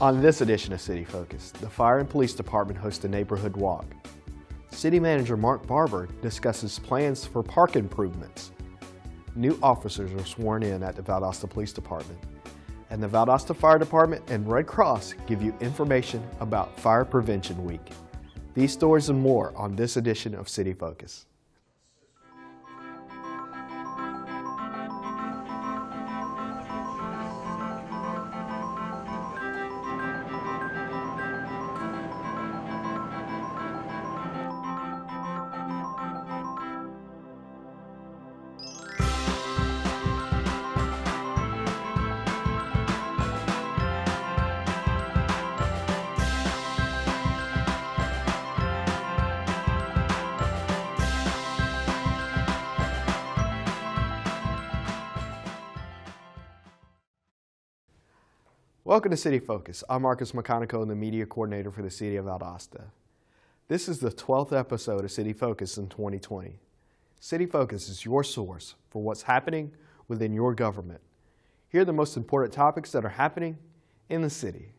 On this edition of City Focus, the Fire and Police Department hosts a neighborhood walk. City Manager Mark Barber discusses plans for park improvements. New officers are sworn in at the Valdosta Police Department. And the Valdosta Fire Department and Red Cross give you information about Fire Prevention Week. These stories and more on this edition of City Focus. Welcome to City Focus. I'm Marcus McConico and the Media Coordinator for the City of Valdosta. This is the 12th episode of City Focus in 2020. City Focus is your source for what's happening within your government. Here are the most important topics that are happening in the city.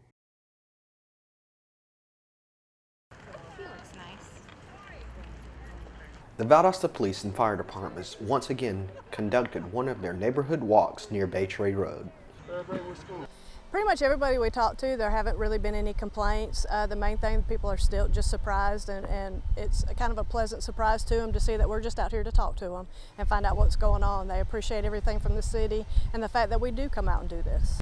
The Valdosta Police and Fire Departments once again conducted one of their neighborhood walks near Bay Trade Road. Pretty much everybody we talked to, there haven't really been any complaints. The main thing, people are still just surprised, and it's kind of a pleasant surprise to them to see that we're just out here to talk to them and find out what's going on. They appreciate everything from the city and the fact that we do come out and do this.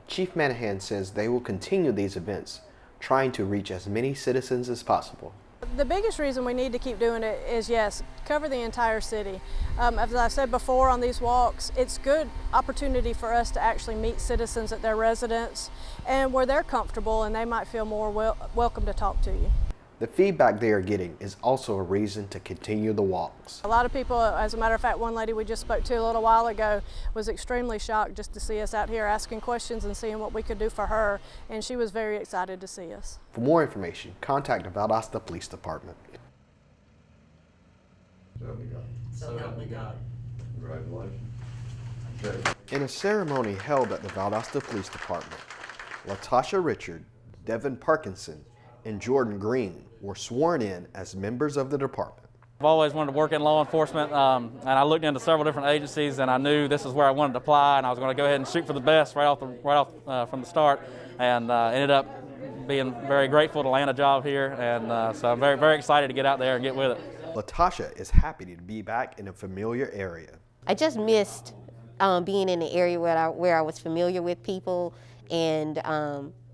Chief Manahan says they will continue these events, trying to reach as many citizens as possible. The biggest reason we need to keep doing it is, yes, cover the entire city. As I said before on these walks, it's good opportunity for us to actually meet citizens at their residence and where they're comfortable and they might feel more welcome to talk to you. The feedback they are getting is also a reason to continue the walks. A lot of people, as a matter of fact, one lady we just spoke to a little while ago was extremely shocked just to see us out here asking questions and seeing what we could do for her, and she was very excited to see us. For more information, contact the Valdosta Police Department. So help me God. So help me God. Congratulations. In a ceremony held at the Valdosta Police Department, LaTasha Richard, Devin Parkinson, and Jordan Green were sworn in as members of the department. I've always wanted to work in law enforcement, and I looked into several different agencies, and I knew this is where I wanted to apply, and I was going to go ahead and shoot for the best right off from the start, and ended up being very grateful to land a job here, and so I'm very, very excited to get out there and get with it. LaTasha is happy to be back in a familiar area. I just missed being in an area where I was familiar with people and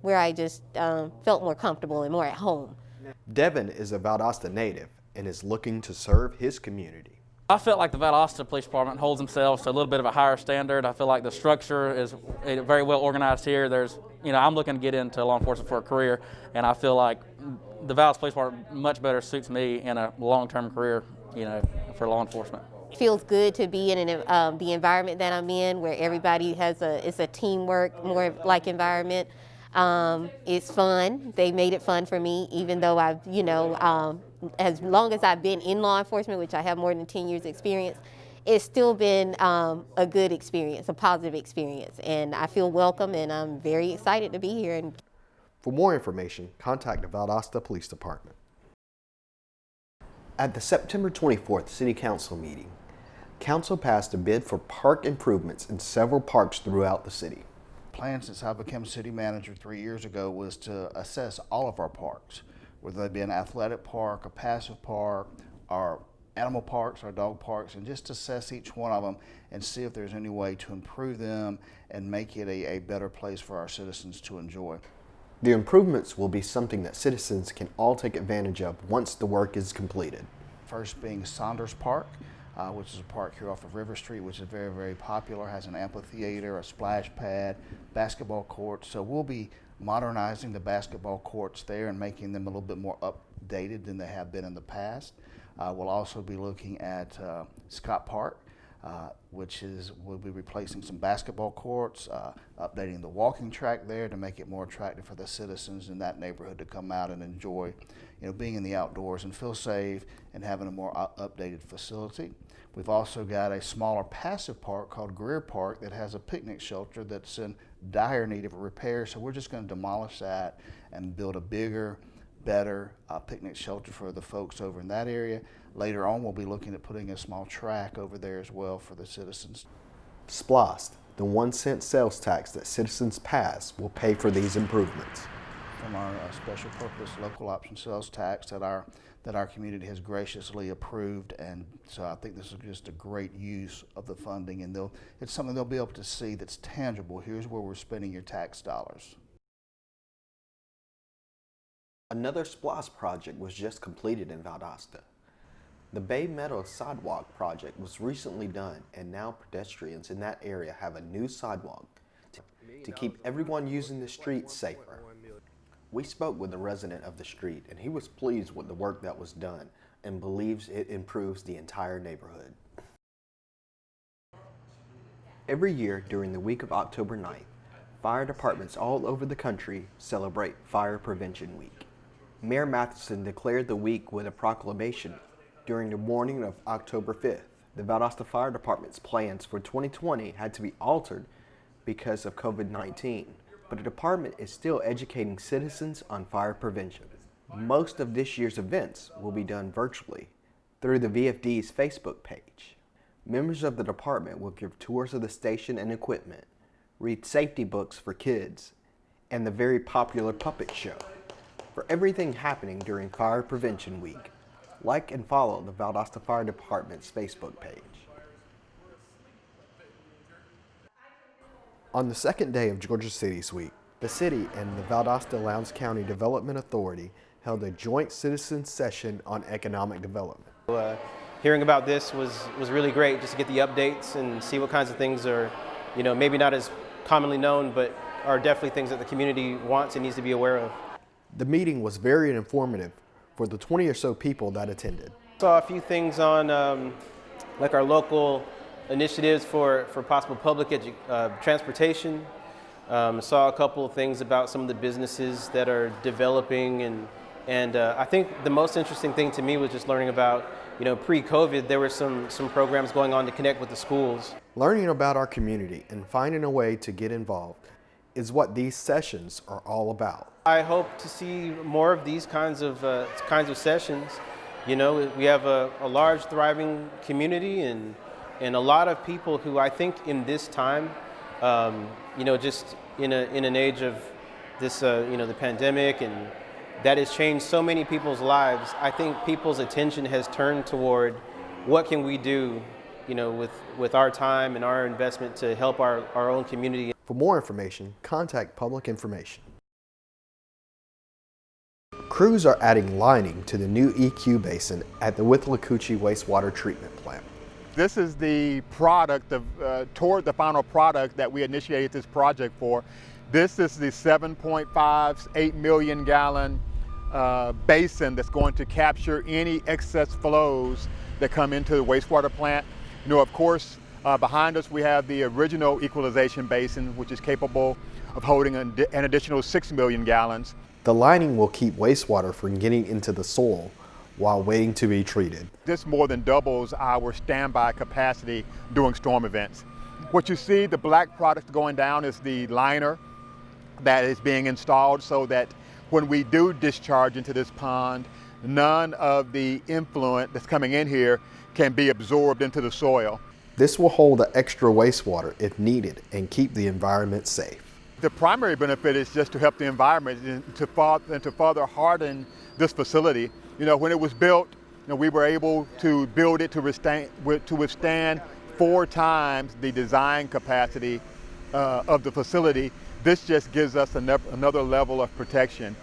where I just felt more comfortable and more at home. Devin is a Valdosta native and is looking to serve his community. I felt like the Valdosta Police Department holds themselves to a little bit of a higher standard. I feel like the structure is very well organized here. I'm looking to get into law enforcement for a career, and I feel like the Valdosta Police Department much better suits me in a long-term career, for law enforcement. It feels good to be in the environment that I'm in, where everybody it's a teamwork, more like environment. It's fun. They made it fun for me, even though as long as I've been in law enforcement, which I have more than 10 years experience, it's still been a good experience, a positive experience. And I feel welcome, and I'm very excited to be here. For more information, contact the Valdosta Police Department. At the September 24th City Council meeting, Council passed a bid for park improvements in several parks throughout the city. Plan since I became city manager 3 years ago was to assess all of our parks, whether they be an athletic park, a passive park, our animal parks, our dog parks, and just assess each one of them and see if there's any way to improve them and make it a better place for our citizens to enjoy. The improvements will be something that citizens can all take advantage of once the work is completed. First being Saunders Park, which is a park here off of River Street, which is very, very popular, has an amphitheater, a splash pad, basketball courts. So we'll be modernizing the basketball courts there and making them a little bit more updated than they have been in the past. We'll also be looking at Scott Park, we'll be replacing some basketball courts, updating the walking track there to make it more attractive for the citizens in that neighborhood to come out and enjoy, being in the outdoors and feel safe and having a more updated facility. We've also got a smaller passive park called Greer Park that has a picnic shelter that's in dire need of repair. So we're just going to demolish that and build a bigger, better picnic shelter for the folks over in that area. Later on, we'll be looking at putting a small track over there as well for the citizens. Splost, the 1-cent sales tax that citizens pass, will pay for these improvements. From our special purpose local option sales tax that our community has graciously approved, and so I think this is just a great use of the funding, and it's something they'll be able to see that's tangible. Here's where we're spending your tax dollars. Another Splost project was just completed in Valdosta. The Bay Meadow Sidewalk project was recently done, and now pedestrians in that area have a new sidewalk to keep everyone using the street safer. We spoke with a resident of the street, and he was pleased with the work that was done and believes it improves the entire neighborhood. Every year during the week of October 9th, fire departments all over the country celebrate Fire Prevention Week. Mayor Matheson declared the week with a proclamation during the morning of October 5th. The Valdosta Fire Department's plans for 2020 had to be altered because of COVID-19. But the department is still educating citizens on fire prevention. Most of this year's events will be done virtually through the VFD's Facebook page. Members of the department will give tours of the station and equipment, read safety books for kids, and the very popular puppet show. For everything happening during Fire Prevention Week, like and follow the Valdosta Fire Department's Facebook page. On the second day of Georgia Cities Week, the city and the Valdosta Lowndes County Development Authority held a joint citizen session on economic development. Hearing about this was really great, just to get the updates and see what kinds of things are, maybe not as commonly known, but are definitely things that the community wants and needs to be aware of. The meeting was very informative for the 20 or so people that attended. Saw a few things on like our local initiatives for possible public transportation. Saw a couple of things about some of the businesses that are developing, and I think the most interesting thing to me was just learning about, pre-COVID, there were some programs going on to connect with the schools. Learning about our community and finding a way to get involved is what these sessions are all about. I hope to see more of these kinds of sessions. We have a large, thriving community and a lot of people who I think in this time, just in an age of this, the pandemic, and that has changed so many people's lives. I think people's attention has turned toward what can we do, with our time and our investment to help our own community. For more information, contact Public Information. Crews are adding lining to the new EQ basin at the Withlacoochee Wastewater Treatment Plant. This is the product toward the final product that we initiated this project for. This is the 7.58 million gallon basin that's going to capture any excess flows that come into the wastewater plant. Of course, behind us we have the original equalization basin, which is capable of holding an additional 6 million gallons. The lining will keep wastewater from getting into the soil while waiting to be treated. This more than doubles our standby capacity during storm events. What you see, the black product going down, is the liner that is being installed so that when we do discharge into this pond, none of the influent that's coming in here can be absorbed into the soil. This will hold the extra wastewater if needed and keep the environment safe. The primary benefit is just to help the environment and to further harden this facility. When it was built, we were able to build it to withstand 4 times the design capacity of the facility. This just gives us another level of protection.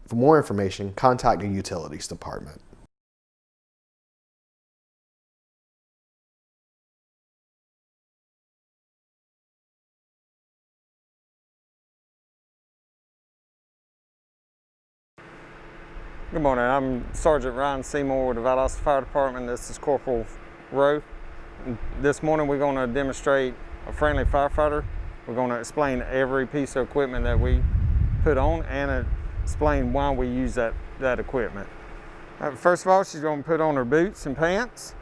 For more information, contact the Utilities Department. Good morning, I'm Sergeant Ryan Seymour with the Valdosta Fire Department. This is Corporal Rowe. This morning we're going to demonstrate a friendly firefighter. We're going to explain every piece of equipment that we put on and explain why we use that equipment. First of all, she's going to put on her boots and pants.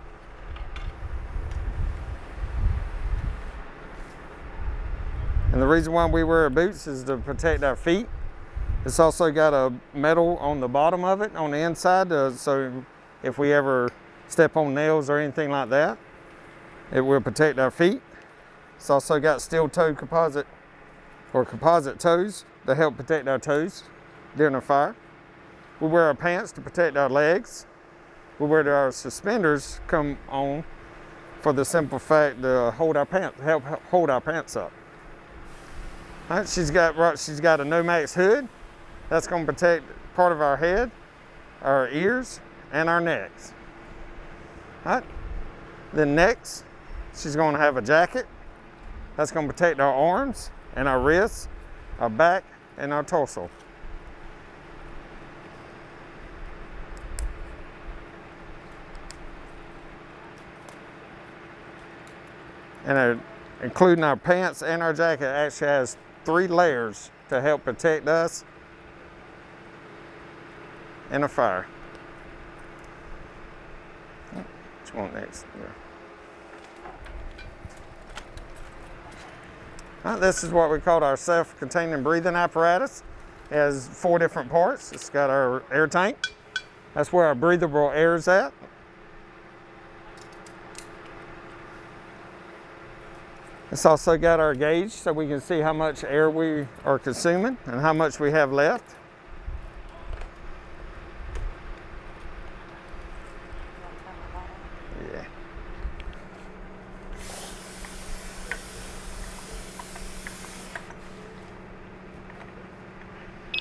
And the reason why we wear boots is to protect our feet. It's also got a metal on the bottom of it, on the inside, so if we ever step on nails or anything like that, it will protect our feet. It's also got steel-toe composite toes to help protect our toes during a fire. We wear our pants to protect our legs. We wear our suspenders come on for the simple fact to hold our pants, help hold our pants up. All right, she's got a Nomax hood. That's going to protect part of our head, our ears, and our necks. All right. Then next, she's going to have a jacket. That's going to protect our arms and our wrists, our back, and our torso. And including our pants and our jacket actually has 3 layers to help protect us in a fire. Which one next? Yeah. This is what we call our self-containing breathing apparatus. It has 4 different parts. It's got our air tank. That's where our breathable air is at. It's also got our gauge so we can see how much air we are consuming and how much we have left. Yeah.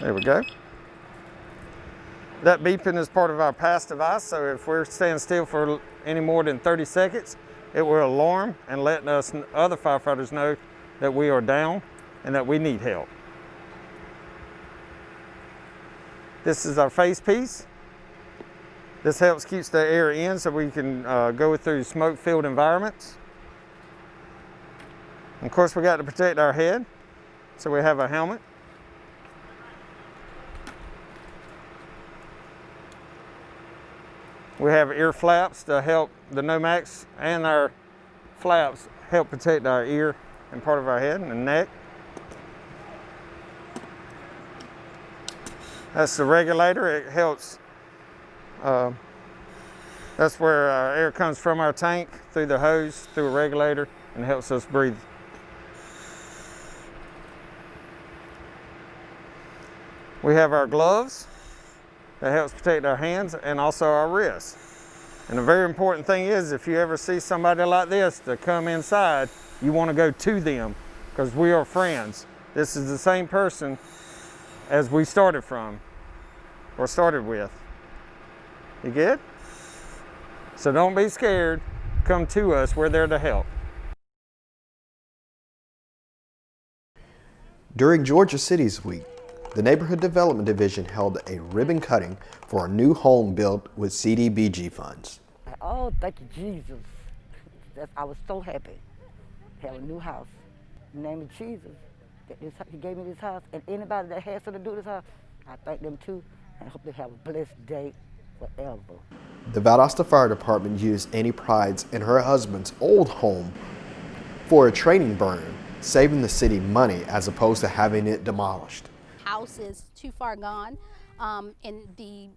There we go. That beeping is part of our pass device, so if we're staying still for any more than 30 seconds, it will alarm and let us other firefighters know that we are down and that we need help. This is our face piece. This helps keep the air in so we can go through smoke-filled environments. And of course, we got to protect our head, so we have a helmet. We have ear flaps to help the Nomax, and our flaps help protect our ear and part of our head and the neck. That's the regulator. It helps. That's where our air comes from our tank through the hose, through a regulator, and helps us breathe. We have our gloves. That helps protect our hands and also our wrists. And the very important thing is, if you ever see somebody like this to come inside, you want to go to them because we are friends. This is the same person as we started from or started with. You good? So don't be scared. Come to us. We're there to help. During Georgia Cities Week, the Neighborhood Development Division held a ribbon cutting for a new home built with CDBG funds. Oh, thank you, Jesus. I was so happy to have a new house. In the name of Jesus, he gave me this house, and anybody that has something to do with this house, I thank them too, and I hope they have a blessed day forever. The Valdosta Fire Department used Annie Pride's and her husband's old home for a training burn, saving the city money as opposed to having it demolished. House is too far gone, and the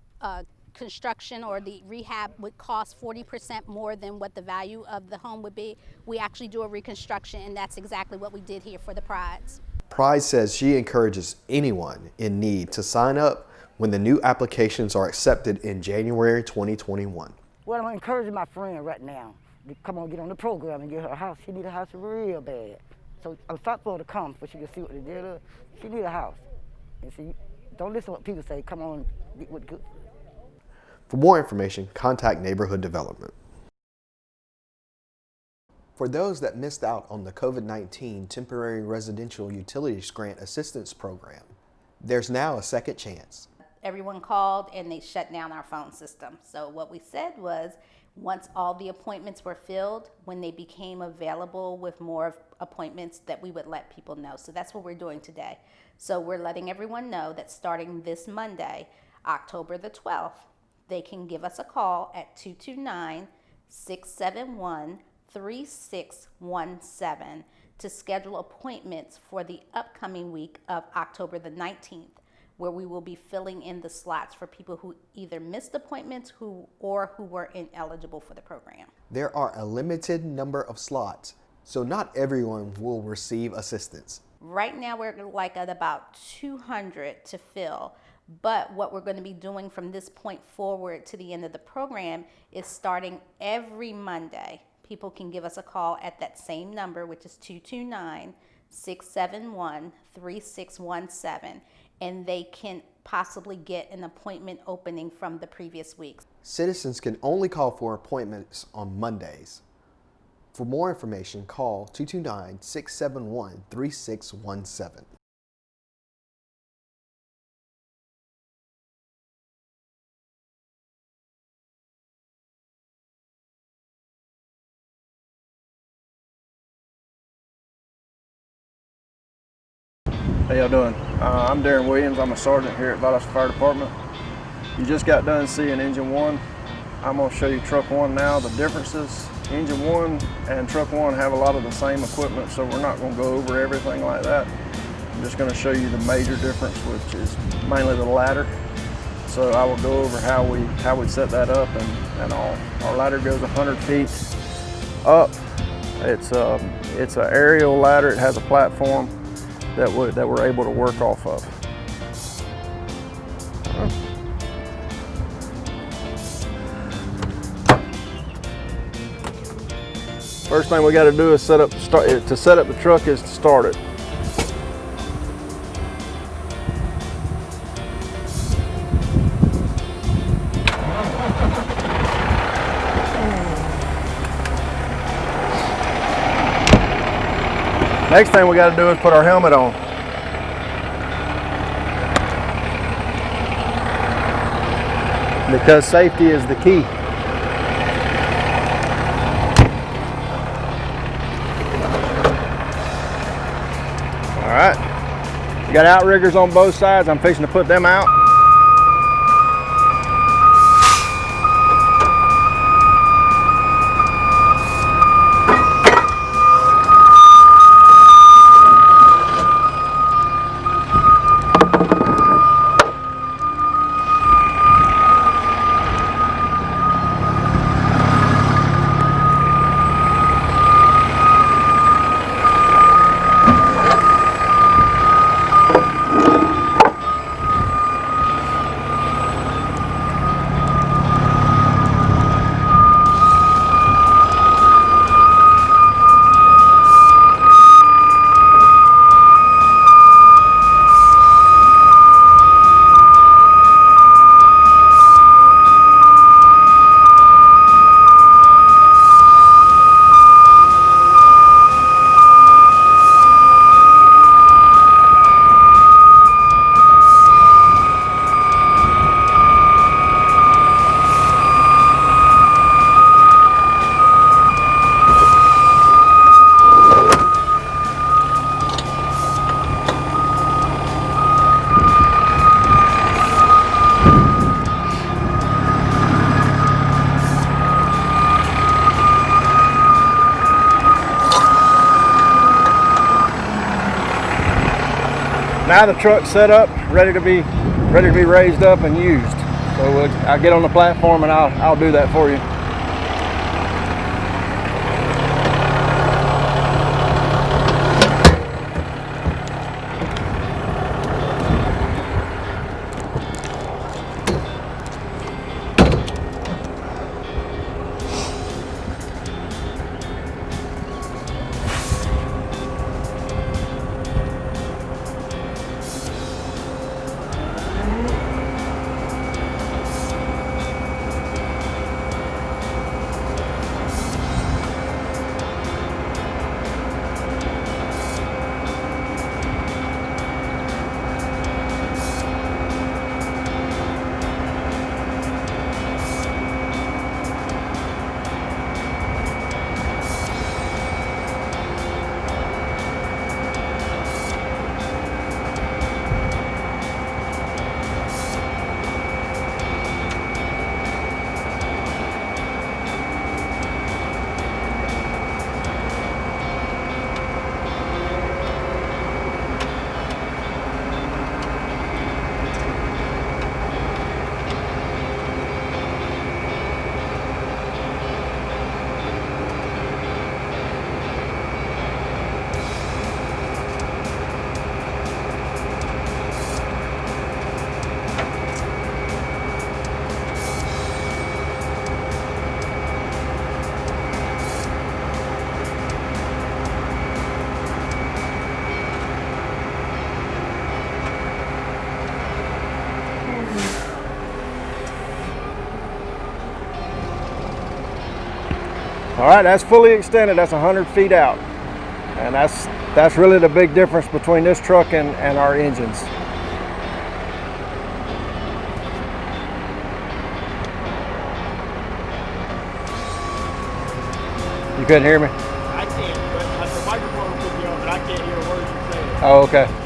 construction or the rehab would cost 40% more than what the value of the home would be. We actually do a reconstruction, and that's exactly what we did here for the Prides. Pride says she encourages anyone in need to sign up when the new applications are accepted in January 2021. Well, I'm encouraging my friend right now to come on, get on the program and get her a house. She need a house real bad. So I'm sorry for her to come, but she can see what they did. She need a house. And see, don't listen to what people say. Come on, get what's good. For more information, contact Neighborhood Development. For those that missed out on the COVID-19 Temporary Residential Utilities Grant Assistance Program, there's now a second chance. Everyone called and they shut down our phone system. So what we said was, once all the appointments were filled, when they became available with more appointments, that we would let people know. So that's what we're doing today. So we're letting everyone know that starting this Monday, October the 12th, they can give us a call at 229-671-3617 to schedule appointments for the upcoming week of October the 19th, where we will be filling in the slots for people who either missed appointments or who were ineligible for the program. There are a limited number of slots, so not everyone will receive assistance. Right now we're like at about 200 to fill, but what we're going to be doing from this point forward to the end of the program is starting every Monday. People can give us a call at that same number, which is 229-671-3617, and they can possibly get an appointment opening from the previous week. Citizens can only call for appointments on Mondays. For more information, call 229-671-3617. How y'all doing? I'm Darren Williams. I'm a sergeant here at Valdosta Fire Department. You just got done seeing engine 1. I'm going to show you truck 1 now. The differences, engine 1 and truck 1 have a lot of the same equipment, so we're not going to go over everything like that. I'm just going to show you the major difference, which is mainly the ladder. So I will go over how we set that up and all. Our ladder goes 100 feet up. It's an aerial ladder. It has a platform that we're able to work off of. First thing we got to do is set up the truck is to start it. Next thing we got to do is put our helmet on. Because safety is the key. All right, we got outriggers on both sides. I'm fixing to put them out. Now the truck's set up, ready to be raised up and used. So I'll get on the platform and I'll do that for you. All right, that's fully extended. That's 100 feet out. And that's really the big difference between this truck and our engines. You couldn't hear me? I can't, but the microphone put me on, but I can't hear a word you're saying. Oh, okay.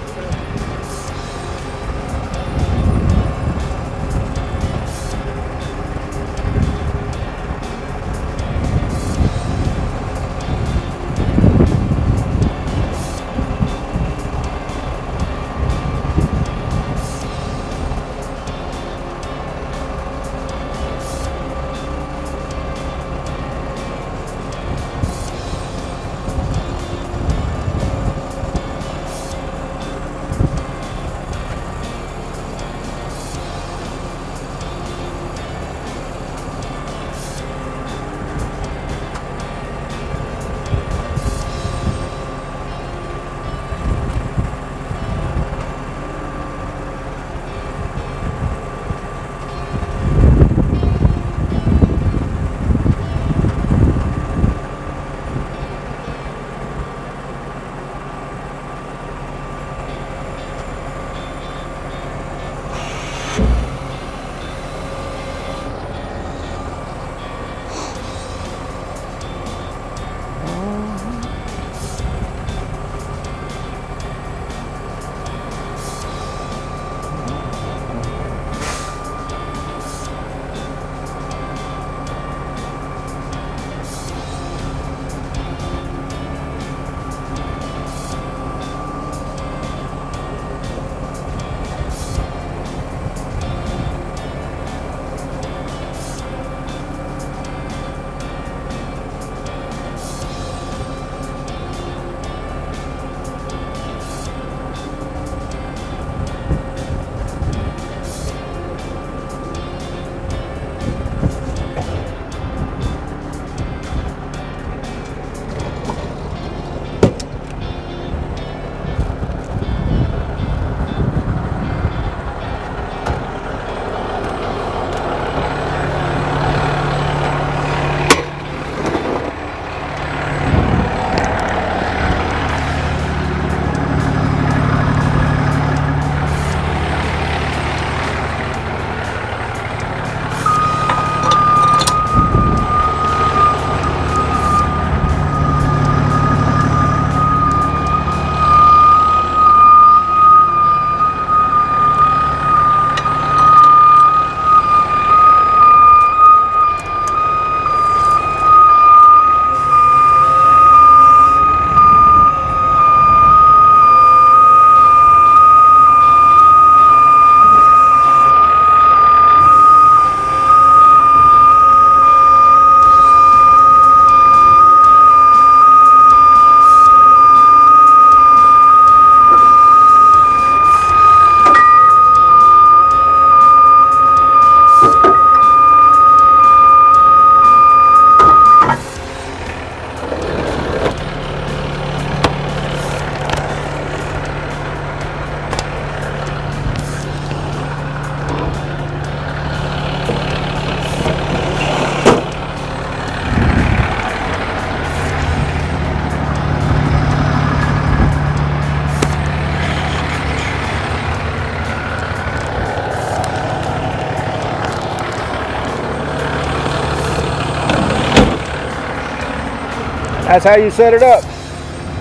That's how you set it up,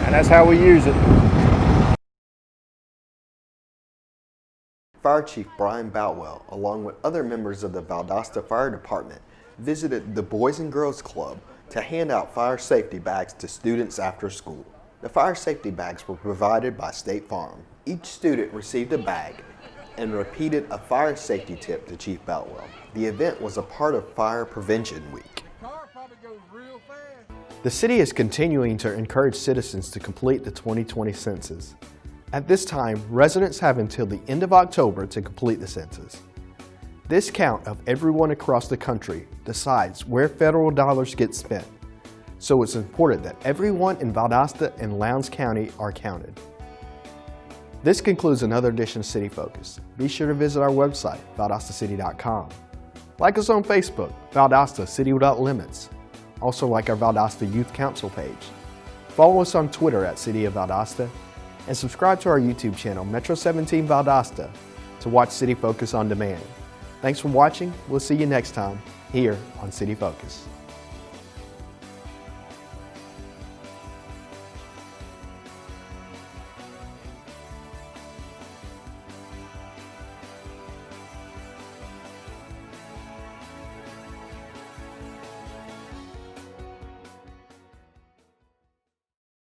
and that's how we use it. Fire Chief Brian Boutwell, along with other members of the Valdosta Fire Department, visited the Boys and Girls Club to hand out fire safety bags to students after school. The fire safety bags were provided by State Farm. Each student received a bag and repeated a fire safety tip to Chief Boutwell. The event was a part of Fire Prevention Week. The city is continuing to encourage citizens to complete the 2020 census. At this time, residents have until the end of October to complete the census. This count of everyone across the country decides where federal dollars get spent, so it's important that everyone in Valdosta and Lowndes County are counted. This concludes another edition of City Focus. Be sure to visit our website, valdostacity.com. Like us on Facebook, Valdosta City Without Limits, Also like our Valdosta Youth Council page. Follow us on Twitter at City of Valdosta and subscribe to our YouTube channel, Metro 17 Valdosta, to watch City Focus on demand. Thanks for watching. We'll see you next time here on City Focus.